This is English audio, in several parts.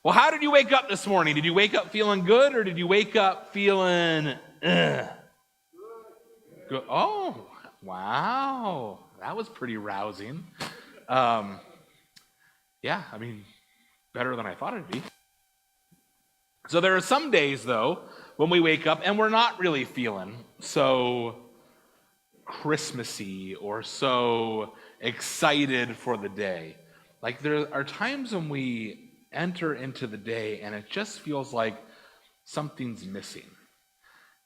Well, how did you wake up this morning? Did you wake up feeling good, or did you wake up feeling good? Oh, wow. That was pretty rousing. Yeah, I mean, better than I thought it'd be. So there are some days, though, when we wake up and we're not really feeling so Christmassy or so excited for the day. Like, there are times when we enter into the day and it just feels like something's missing.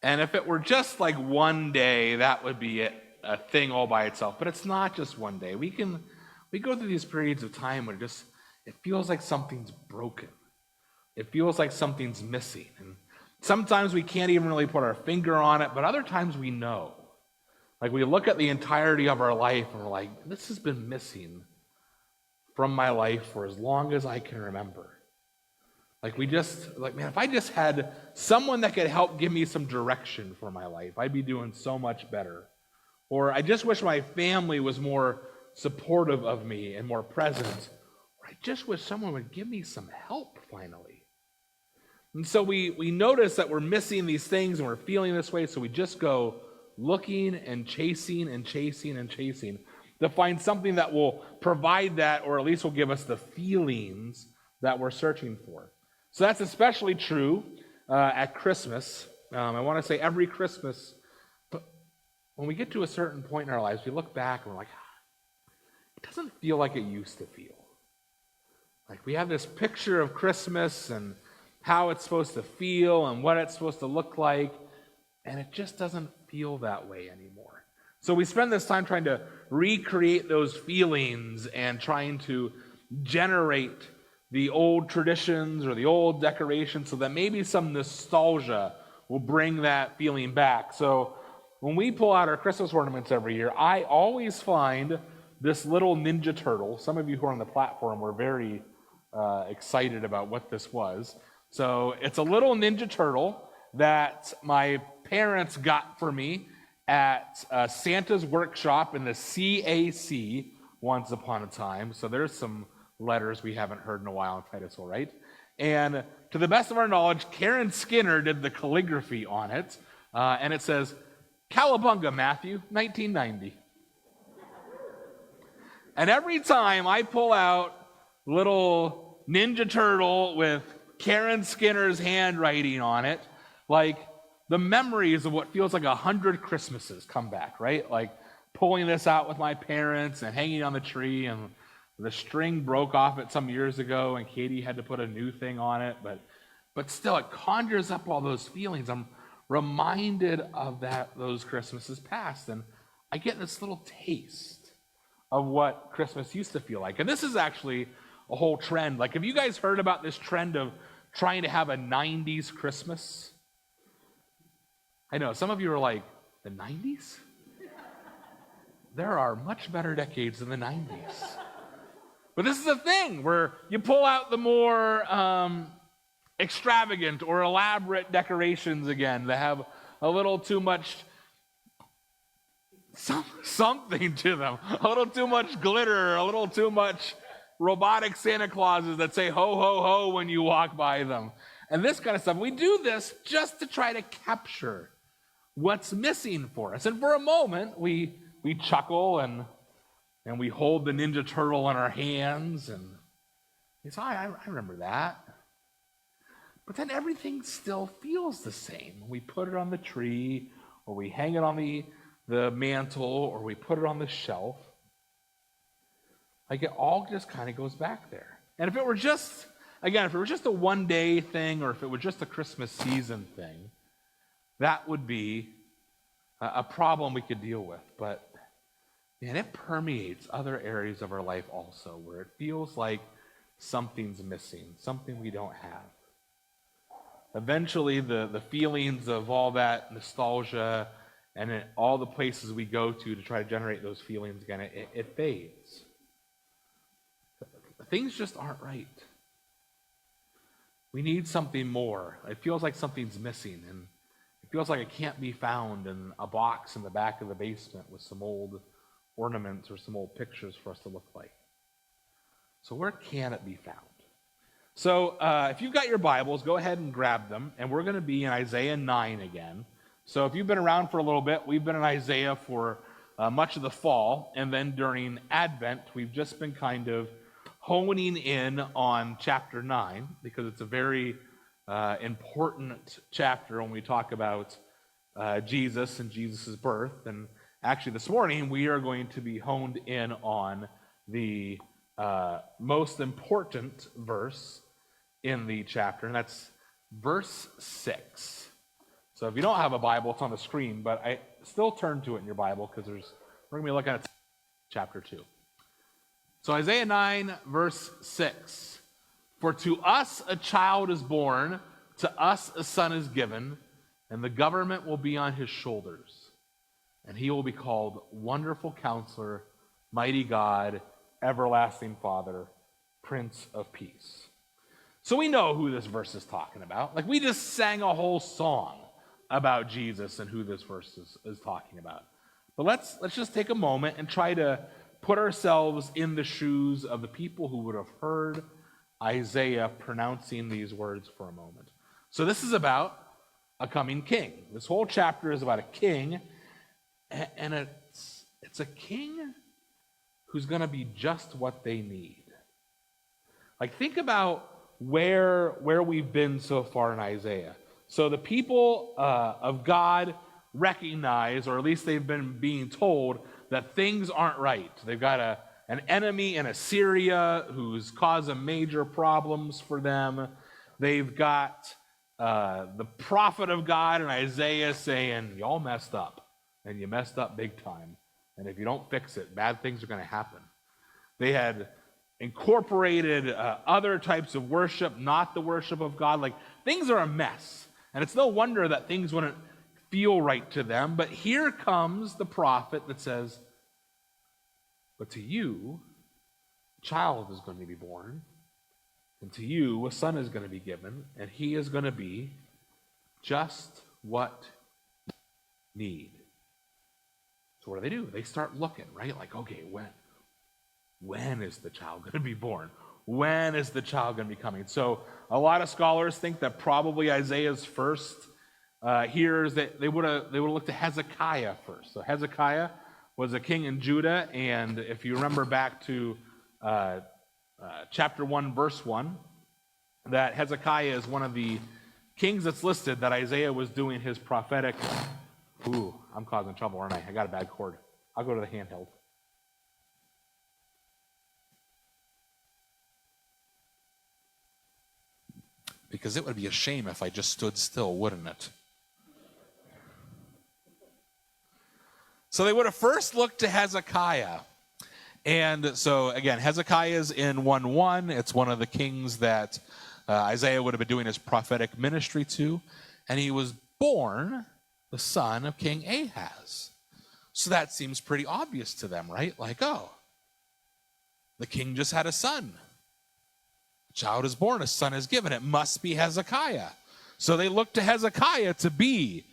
And if it were just like one day, that would be a thing all by itself. But it's not just one day. We go through these periods of time where it feels like something's broken. It feels like something's missing. And sometimes we can't even really put our finger on it, but other times we know. Like, we look at the entirety of our life and we're like, this has been missing from my life for as long as I can remember. Like, man, if I just had someone that could help give me some direction for my life, I'd be doing so much better. Or I just wish my family was more supportive of me and more present. Or I just wish someone would give me some help finally. And so we notice that we're missing these things and we're feeling this way, so we just go looking and chasing and chasing and chasing to find something that will provide that, or at least will give us the feelings that we're searching for. So that's especially true at Christmas. I want to say every Christmas, but when we get to a certain point in our lives, we look back and we're like, it doesn't feel like it used to feel. Like, we have this picture of Christmas and how it's supposed to feel and what it's supposed to look like, and it just doesn't feel that way anymore. So we spend this time trying to recreate those feelings and trying to generate the old traditions or the old decorations so that maybe some nostalgia will bring that feeling back. So when we pull out our Christmas ornaments every year, I always find this little Ninja Turtle. Some of you who are on the platform were very excited about what this was. So it's a little Ninja Turtle that my parents got for me at Santa's workshop in the CAC once upon a time. So there's some letters we haven't heard in a while in Titusville, right? And to the best of our knowledge, Karen Skinner did the calligraphy on it. And it says, Cowabunga, Matthew, 1990. And every time I pull out little Ninja Turtle with Karen Skinner's handwriting on it, like, the memories of what feels like 100 Christmases come back, right? Like pulling this out with my parents and hanging on the tree, and the string broke off it some years ago and Katie had to put a new thing on it, but still it conjures up all those feelings. I'm reminded of those Christmases past, and I get this little taste of what Christmas used to feel like. And this is actually a whole trend. Like, have you guys heard about this trend of trying to have a 90s Christmas? I know, some of you are like, the 90s? There are much better decades than the 90s. But this is a thing where you pull out the more extravagant or elaborate decorations again that have a little too much something to them, a little too much glitter, a little too much robotic Santa Clauses that say ho, ho, ho when you walk by them. And this kind of stuff. We do this just to try to capture what's missing for us. And for a moment, we chuckle and we hold the Ninja Turtle in our hands, and we say, I remember that. But then everything still feels the same. We put it on the tree, or we hang it on the mantle, or we put it on the shelf. Like, it all just kind of goes back there. And if it were just a one-day thing, or if it were just a Christmas season thing, that would be a problem we could deal with. But, man, it permeates other areas of our life also, where it feels like something's missing, something we don't have. Eventually, the feelings of all that nostalgia and all the places we go to try to generate those feelings again, it fades. Things just aren't right. We need something more. It feels like something's missing, and it feels like it can't be found in a box in the back of the basement with some old ornaments or some old pictures for us to look like. So where can it be found? So if you've got your Bibles, go ahead and grab them, and we're going to be in Isaiah 9 again. So if you've been around for a little bit, we've been in Isaiah for much of the fall, and then during Advent, we've just been kind of honing in on chapter 9, because it's a very important chapter when we talk about Jesus and Jesus' birth. And actually this morning, we are going to be honed in on the most important verse in the chapter, and that's verse 6. So if you don't have a Bible, it's on the screen, but I still turn to it in your Bible, because we're going to be looking at chapter 2. So Isaiah 9, verse 6. For to us a child is born, to us a son is given, and the government will be on his shoulders. And he will be called Wonderful Counselor, Mighty God, Everlasting Father, Prince of Peace. So we know who this verse is talking about. Like, we just sang a whole song about Jesus and who this verse is talking about. But let's just take a moment and try to put ourselves in the shoes of the people who would have heard Isaiah pronouncing these words for a moment. So this is about a coming king. This whole chapter is about a king, and it's a king who's going to be just what they need. Like, think about where we've been so far in Isaiah. So the people of God recognize, or at least they've been being told, that things aren't right. They've got an enemy in Assyria who's causing major problems for them. They've got the prophet of God in Isaiah saying, y'all messed up, and you messed up big time. And if you don't fix it, bad things are going to happen. They had incorporated other types of worship, not the worship of God. Like, things are a mess. And it's no wonder that things wouldn't feel right to them. But here comes the prophet that says, but to you, a child is going to be born. And to you, a son is going to be given. And he is going to be just what you need. So what do? They start looking, right? Like, okay, when is the child going to be born? When is the child going to be coming? So a lot of scholars think that probably Isaiah's first hearers, that they would have looked to Hezekiah first. So Hezekiah was a king in Judah, and if you remember back to chapter 1, verse 1, that Hezekiah is one of the kings that's listed that Isaiah was doing his prophetic. Ooh, I'm causing trouble, aren't I? I got a bad cord. I'll go to the handheld. Because it would be a shame if I just stood still, wouldn't it? So they would have first looked to Hezekiah. And so, again, Hezekiah is in 1:1. It's one of the kings that Isaiah would have been doing his prophetic ministry to. And he was born the son of King Ahaz. So that seems pretty obvious to them, right? Like, oh, the king just had a son. A child is born, a son is given. It must be Hezekiah. So they look to Hezekiah to be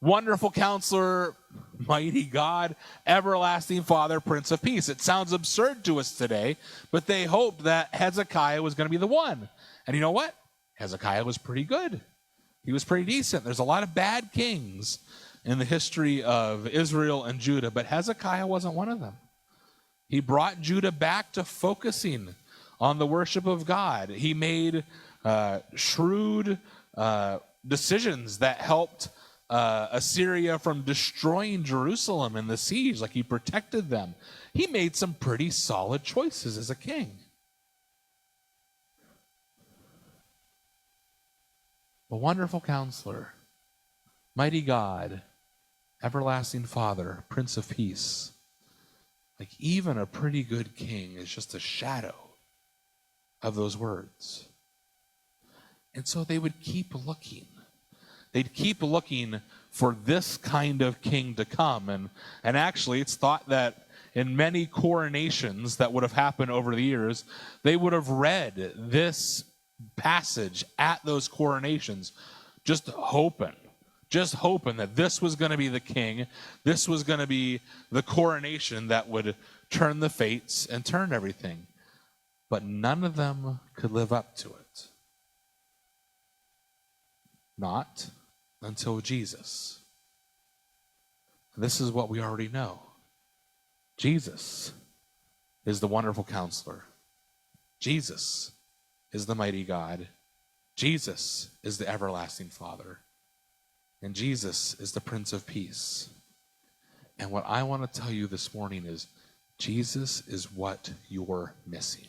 Wonderful Counselor, Mighty God, Everlasting Father, Prince of Peace. It sounds absurd to us today, but they hoped that Hezekiah was going to be the one. And you know what? Hezekiah was pretty good. He was pretty decent. There's a lot of bad kings in the history of Israel and Judah, but Hezekiah wasn't one of them. He brought Judah back to focusing on the worship of God. He made shrewd decisions that helped Assyria from destroying Jerusalem in the siege. Like, he protected them. He made some pretty solid choices as a king. The Wonderful Counselor, Mighty God, Everlasting Father, Prince of Peace. Like, even a pretty good king is just a shadow of those words. And so they would keep looking. They'd keep looking for this kind of king to come. And actually, it's thought that in many coronations that would have happened over the years, they would have read this passage at those coronations, just hoping that this was going to be the king, this was going to be the coronation that would turn the fates and turn everything. But none of them could live up to it. Not until Jesus. This is what we already know. Jesus is the wonderful counselor. Jesus is the mighty God. Jesus is the everlasting Father. And Jesus is the Prince of Peace. And what I want to tell you this morning is Jesus is what you're missing.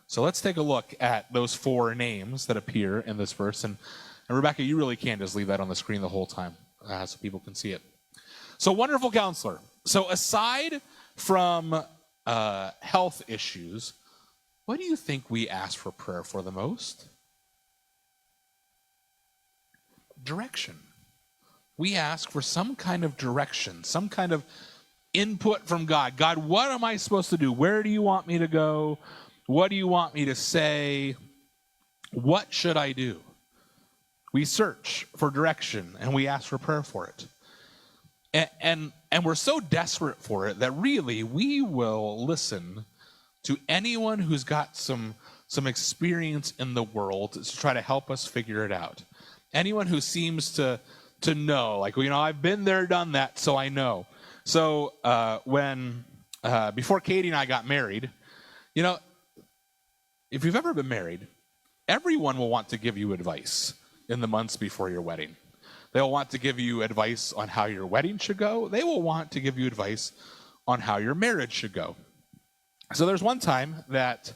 So let's take a look at those four names that appear in this verse. And Rebecca, you really can just leave that on the screen the whole time so people can see it. So wonderful counselor. So aside from health issues, what do you think we ask for prayer for the most? Direction. We ask for some kind of direction, some kind of input from God. God, what am I supposed to do? Where do you want me to go? What do you want me to say? What should I do? We search for direction and we ask for prayer for it. And we're so desperate for it that really we will listen to anyone who's got some experience in the world to try to help us figure it out. Anyone who seems to know, like, I've been there, done that, so I know. So before Katie and I got married, if you've ever been married, everyone will want to give you advice in the months before your wedding. They'll want to give you advice on how your wedding should go. They will want to give you advice on how your marriage should go. So there's one time that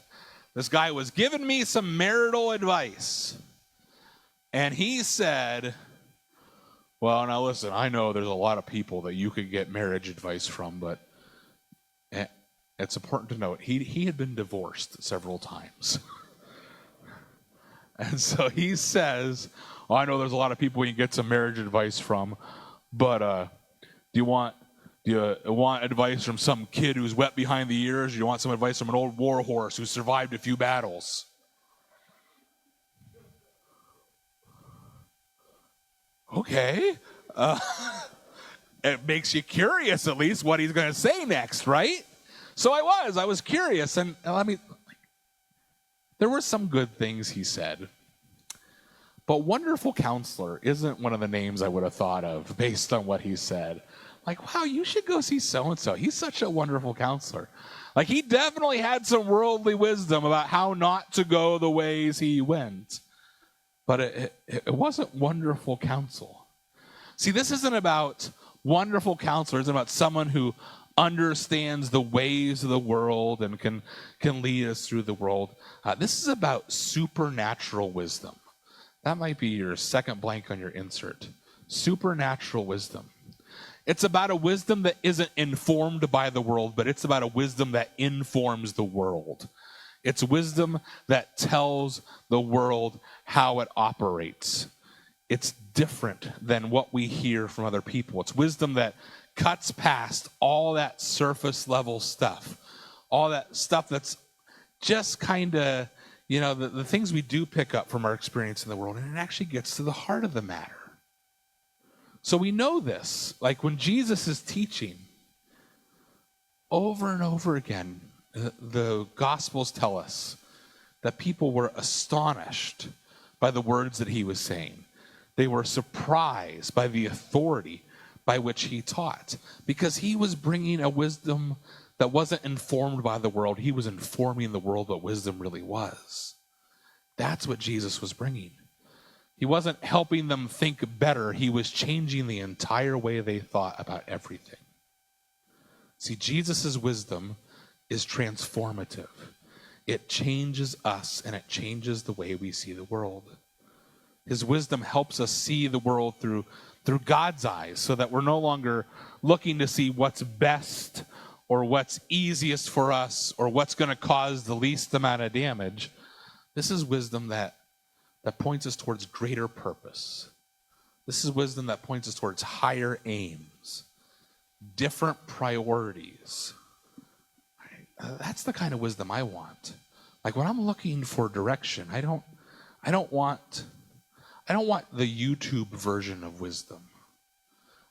this guy was giving me some marital advice. And he said, well, now listen, I know there's a lot of people that you could get marriage advice from, but it's important to note, he had been divorced several times. And so he says, I know there's a lot of people you can get some marriage advice from, but do you want advice from some kid who's wet behind the ears? Or do you want some advice from an old war horse who survived a few battles? Okay. It makes you curious, at least, what he's going to say next, right? So I was curious, and there were some good things he said. But wonderful counselor isn't one of the names I would have thought of based on what he said. Like, wow, you should go see so-and-so. He's such a wonderful counselor. Like, he definitely had some worldly wisdom about how not to go the ways he went. But it wasn't wonderful counsel. See, this isn't about wonderful counselor. It's about someone who understands the ways of the world and can lead us through the world. This is about supernatural wisdom. That might be your second blank on your insert. Supernatural wisdom. It's about a wisdom that isn't informed by the world, but it's about a wisdom that informs the world. It's wisdom that tells the world how it operates. It's different than what we hear from other people. It's wisdom that cuts past all that surface level stuff, all that stuff that's just kind of, the things we do pick up from our experience in the world, and it actually gets to the heart of the matter. So we know this, like when Jesus is teaching, over and over again, the Gospels tell us that people were astonished by the words that he was saying. They were surprised by the authority by which he taught, because he was bringing a wisdom that wasn't informed by the world. He was informing the world what wisdom really was. That's what Jesus was bringing. He wasn't helping them think better. He was changing the entire way they thought about everything. See, Jesus' wisdom is transformative. It changes us, and it changes the way we see the world. His wisdom helps us see the world through God's eyes, so that we're no longer looking to see what's best or what's easiest for us or what's going to cause the least amount of damage. This is wisdom that points us towards greater purpose. This is wisdom that points us towards higher aims, different priorities. That's the kind of wisdom I want. Like when I'm looking for direction, I don't want the YouTube version of wisdom.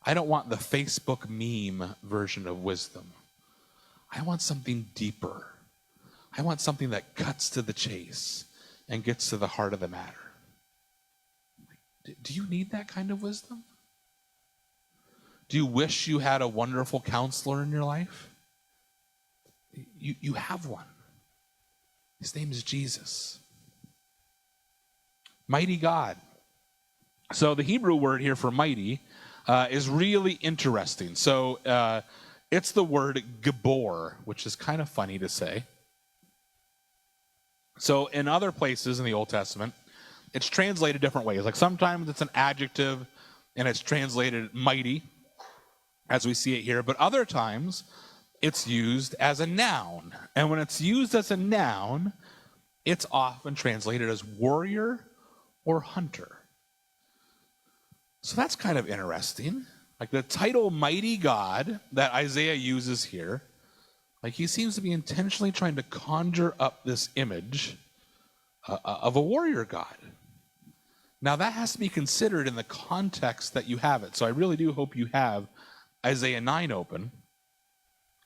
I don't want the Facebook meme version of wisdom. I want something deeper. I want something that cuts to the chase and gets to the heart of the matter. Do you need that kind of wisdom? Do you wish you had a wonderful counselor in your life? You have one. His name is Jesus. Mighty God. So the Hebrew word here for mighty is really interesting. So it's the word Gabor, which is kind of funny to say. So in other places in the Old Testament, it's translated different ways. Like sometimes it's an adjective and it's translated mighty, as we see it here. But other times it's used as a noun. And when it's used as a noun, it's often translated as warrior or hunter. So that's kind of interesting. Like the title Mighty God that Isaiah uses here, like he seems to be intentionally trying to conjure up this image of a warrior God. Now that has to be considered in the context that you have it. So I really do hope you have Isaiah 9 open,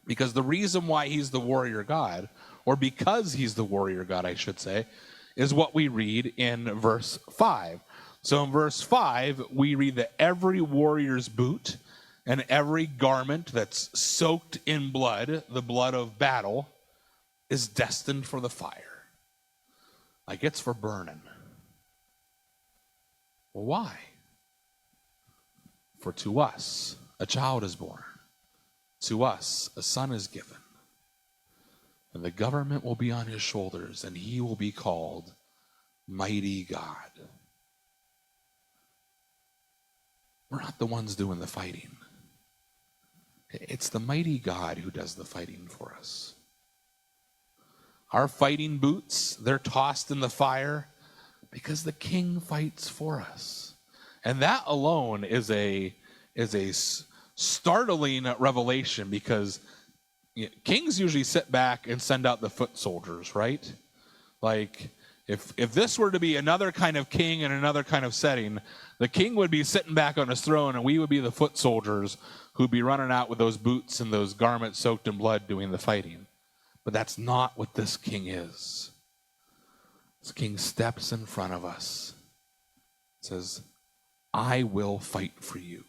because the reason why he's the warrior God, or because he's the warrior God, I should say, is what we read in verse 5. So in verse 5, we read that every warrior's boot and every garment that's soaked in blood, the blood of battle, is destined for the fire. Like it's for burning. Well, why? For to us a child is born. To us a son is given. And the government will be on his shoulders, and he will be called Mighty God. We're not the ones doing the fighting. It's the mighty God who does the fighting for us. Our fighting boots, they're tossed in the fire because the King fights for us. And that alone is a startling revelation, because kings usually sit back and send out the foot soldiers, right? Like, if this were to be another kind of king in another kind of setting, the king would be sitting back on his throne, and we would be the foot soldiers who'd be running out with those boots and those garments soaked in blood doing the fighting. But that's not what this king is. This king steps in front of us, says, I will fight for you.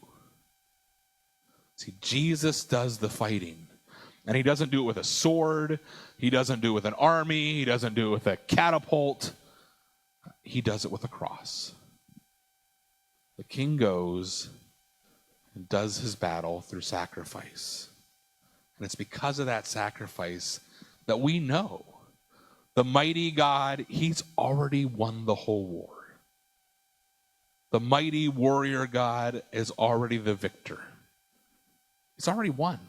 See, Jesus does the fighting. And he doesn't do it with a sword. He doesn't do it with an army. He doesn't do it with a catapult. He does it with a cross. The king goes and does his battle through sacrifice. And it's because of that sacrifice that we know the mighty God, he's already won the whole war. The mighty warrior God is already the victor. He's already won.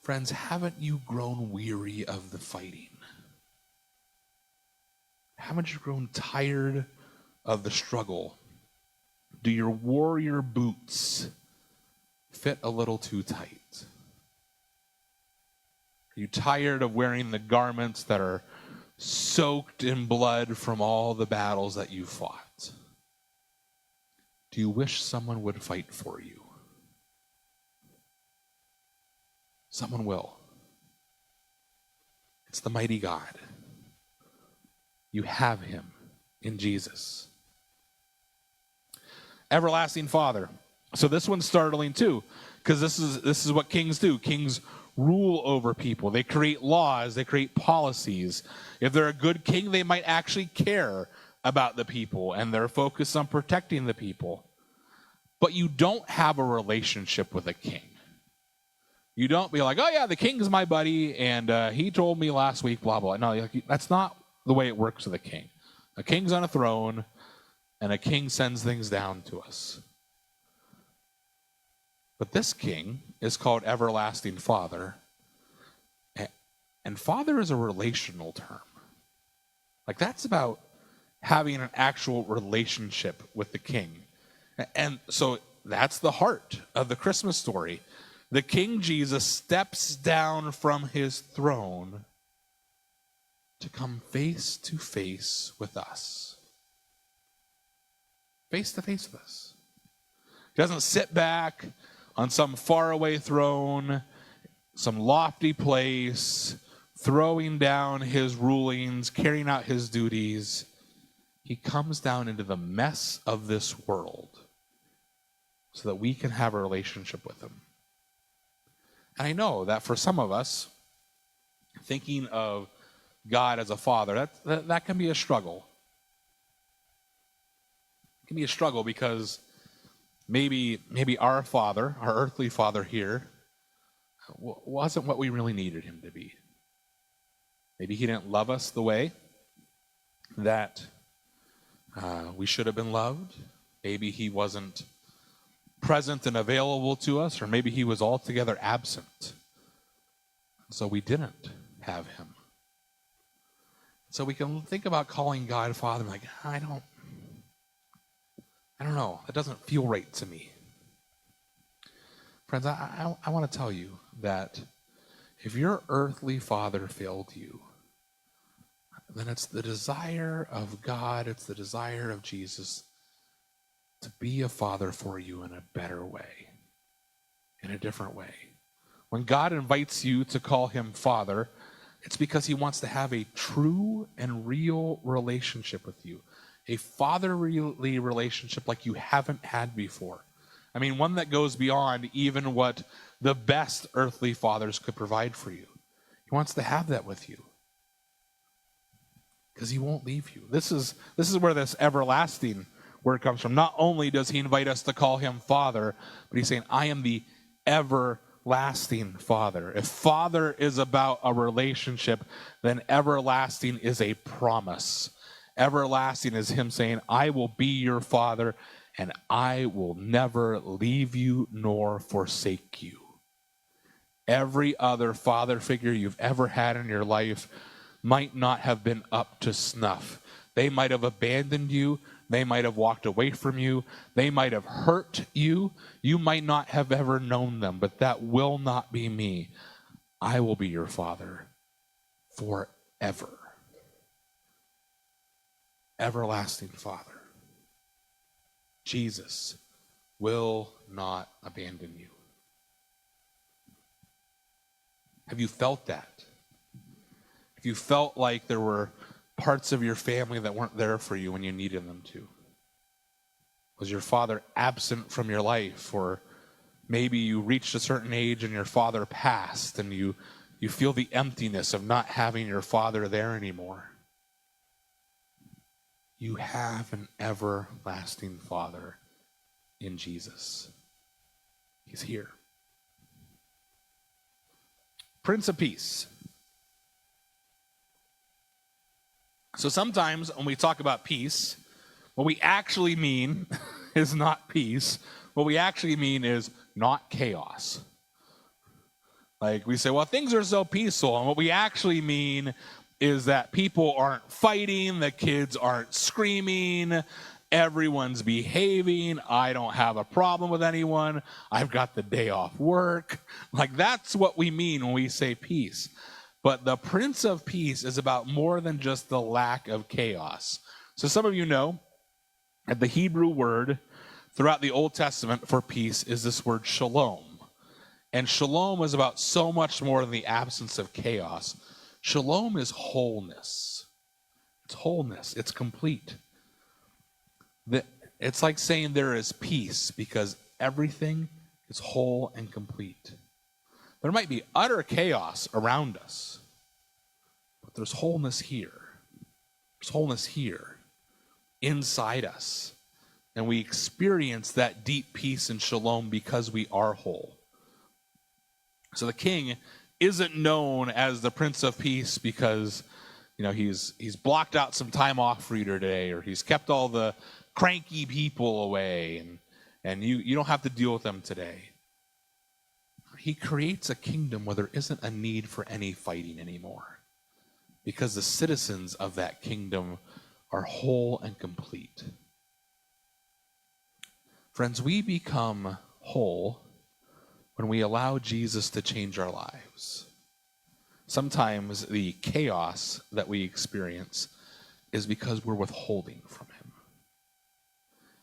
Friends, haven't you grown weary of the fighting? Haven't you grown tired of the struggle? Do your warrior boots fit a little too tight? Are you tired of wearing the garments that are soaked in blood from all the battles that you fought? Do you wish someone would fight for you? Someone will. It's the mighty God. You have him in Jesus. Everlasting Father. So this one's startling too, because this is what kings do. Kings rule over people. They create laws. They create policies. If they're a good king, they might actually care about the people, and they're focused on protecting the people. But you don't have a relationship with a king. You don't be like, oh yeah, the king's my buddy, and he told me last week, blah, blah. No, that's not the way it works with a king. A king's on a throne, and a king sends things down to us. But this king is called Everlasting Father, and Father is a relational term. Like, that's about having an actual relationship with the king. And so that's the heart of the Christmas story. The King Jesus steps down from his throne to come face to face with us. Face to face with us. He doesn't sit back on some faraway throne, some lofty place, throwing down his rulings, carrying out his duties. He comes down into the mess of this world so that we can have a relationship with him. And I know that for some of us, thinking of God as a father, that can be a struggle. It can be a struggle because maybe our father, our earthly father here, wasn't what we really needed him to be. Maybe he didn't love us the way that we should have been loved. Maybe he wasn't present and available to us, or maybe he was altogether absent. So we didn't have him. So we can think about calling God Father, like, I don't know. That doesn't feel right to me. Friends, I want to tell you that if your earthly father failed you, then it's the desire of God, it's the desire of Jesus to be a father for you in a better way, in a different way. When God invites you to call him Father, it's because he wants to have a true and real relationship with you, a fatherly relationship like you haven't had before. I mean, one that goes beyond even what the best earthly fathers could provide for you. He wants to have that with you because he won't leave you. This is where this everlasting word comes from. Not only does he invite us to call him Father, but he's saying, I am the everlasting Father. If Father is about a relationship, then everlasting is a promise. Everlasting is him saying, I will be your Father, and I will never leave you nor forsake you. Every other father figure you've ever had in your life might not have been up to snuff. They might have abandoned you. They might have walked away from you. They might have hurt you. You might not have ever known them, but that will not be me. I will be your Father forever. Everlasting Father. Jesus will not abandon you. Have you felt that? Have you felt like there were parts of your family that weren't there for you when you needed them to? Was your father absent from your life? Or maybe you reached a certain age and your father passed and you feel the emptiness of not having your father there anymore. You have an everlasting Father in Jesus. He's here. Prince of Peace. So sometimes when we talk about peace, what we actually mean is not peace. What we actually mean is not chaos. Like we say, well, things are so peaceful. And what we actually mean is that people aren't fighting, the kids aren't screaming, everyone's behaving, I don't have a problem with anyone, I've got the day off work. Like that's what we mean when we say peace. But the Prince of Peace is about more than just the lack of chaos. So some of you know that the Hebrew word throughout the Old Testament for peace is this word shalom. And shalom is about so much more than the absence of chaos. Shalom is wholeness. It's wholeness. It's complete. It's like saying there is peace because everything is whole and complete. There might be utter chaos around us, but there's wholeness here. There's wholeness here inside us. And we experience that deep peace and shalom because we are whole. So the king isn't known as the Prince of Peace because, he's blocked out some time off for you today, or he's kept all the cranky people away, and you don't have to deal with them today. He creates a kingdom where there isn't a need for any fighting anymore because the citizens of that kingdom are whole and complete. Friends, we become whole when we allow Jesus to change our lives. Sometimes the chaos that we experience is because we're withholding from him.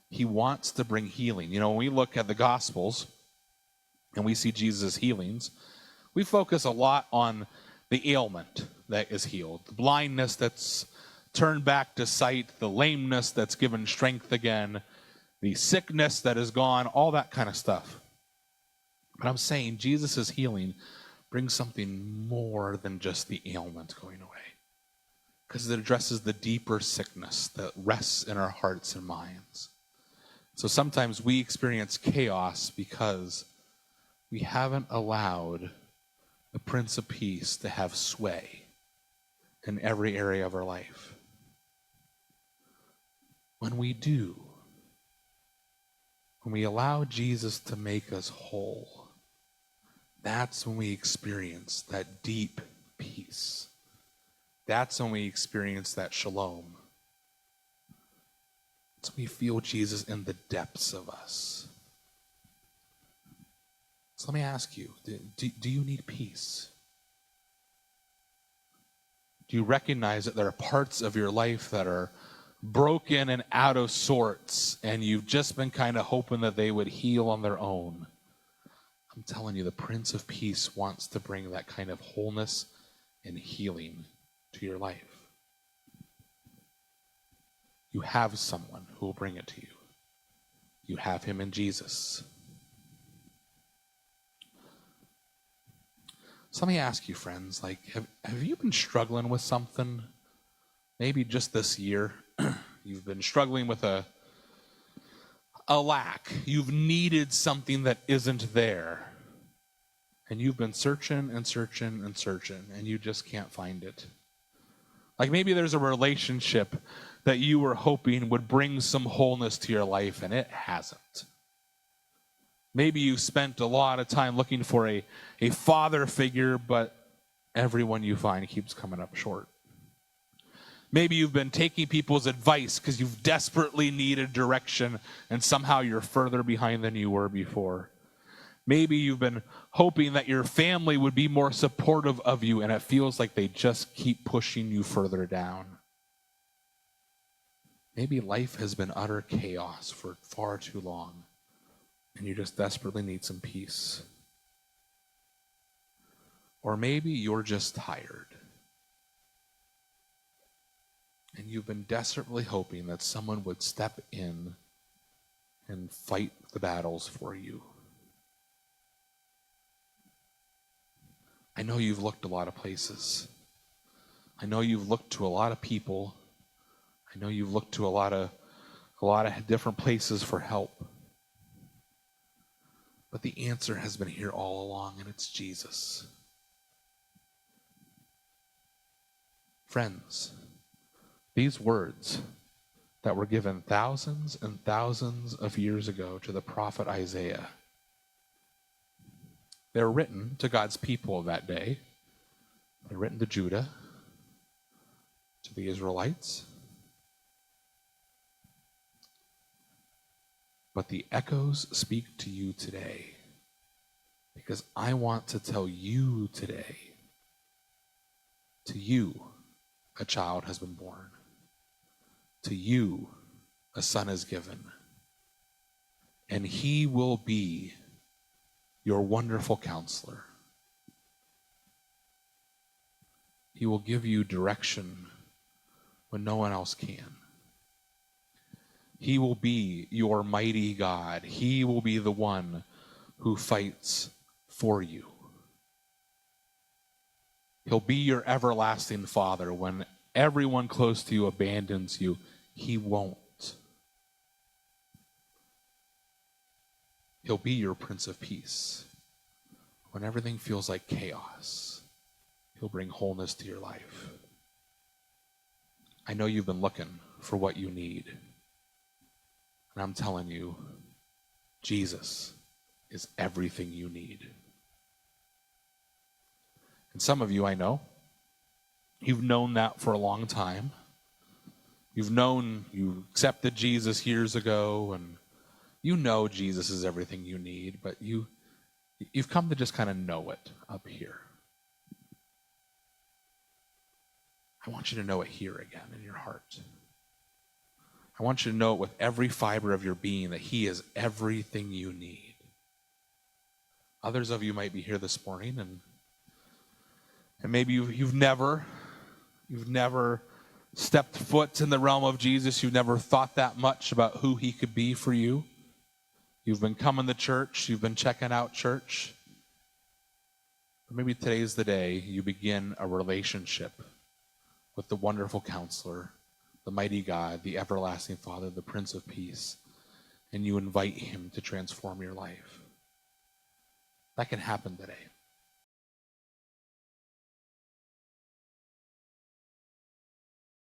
He wants to bring healing. When we look at the Gospels and we see Jesus' healings, we focus a lot on the ailment that is healed, the blindness that's turn back to sight, the lameness that's given strength again, the sickness that is gone, all that kind of stuff. But I'm saying Jesus' healing brings something more than just the ailment going away, because it addresses the deeper sickness that rests in our hearts and minds. So sometimes we experience chaos because we haven't allowed the Prince of Peace to have sway in every area of our life. When we do, when we allow Jesus to make us whole, that's when we experience that deep peace. That's when we experience that shalom. It's when we feel Jesus in the depths of us. So let me ask you, do you need peace? Do you recognize that there are parts of your life that are broken and out of sorts, and you've just been kind of hoping that they would heal on their own? I'm telling you, the Prince of Peace wants to bring that kind of wholeness and healing to your life. You have someone who will bring it to you. You have him in Jesus. So let me ask you, friends, have you been struggling with something? Maybe just this year, you've been struggling with a lack. You've needed something that isn't there. And you've been searching and searching and searching, and you just can't find it. Like maybe there's a relationship that you were hoping would bring some wholeness to your life, and it hasn't. Maybe you spent a lot of time looking for a father figure, but everyone you find keeps coming up short. Maybe you've been taking people's advice because you've desperately needed direction, and somehow you're further behind than you were before. Maybe you've been hoping that your family would be more supportive of you, and it feels like they just keep pushing you further down. Maybe life has been utter chaos for far too long, and you just desperately need some peace. Or maybe you're just tired, and you've been desperately hoping that someone would step in and fight the battles for you. I know you've looked a lot of places. I know you've looked to a lot of people. I know you've looked to a lot of different places for help. But the answer has been here all along, and it's Jesus. Friends, these words that were given thousands and thousands of years ago to the prophet Isaiah, they're written to God's people of that day. They're written to Judah, to the Israelites. But the echoes speak to you today, because I want to tell you today, to you, a child has been born. To you, a son is given. And he will be your wonderful counselor. He will give you direction when no one else can. He will be your mighty God. He will be the one who fights for you. He'll be your everlasting Father. When everyone close to you abandons you, he won't. He'll be your Prince of Peace. When everything feels like chaos, he'll bring wholeness to your life. I know you've been looking for what you need. And I'm telling you, Jesus is everything you need. And some of you, I know, you've known that for a long time. You've known you accepted Jesus years ago, and you know Jesus is everything you need, but you've come to just kind of know it up here. I want you to know it here again in your heart. I want you to know it with every fiber of your being that he is everything you need. Others of you might be here this morning, and maybe you've never stepped foot in the realm of Jesus, you've never thought that much about who he could be for you. You've been coming to church, you've been checking out church. But maybe today's the day you begin a relationship with the wonderful Counselor, the mighty God, the everlasting Father, the Prince of Peace, and you invite him to transform your life. That can happen today.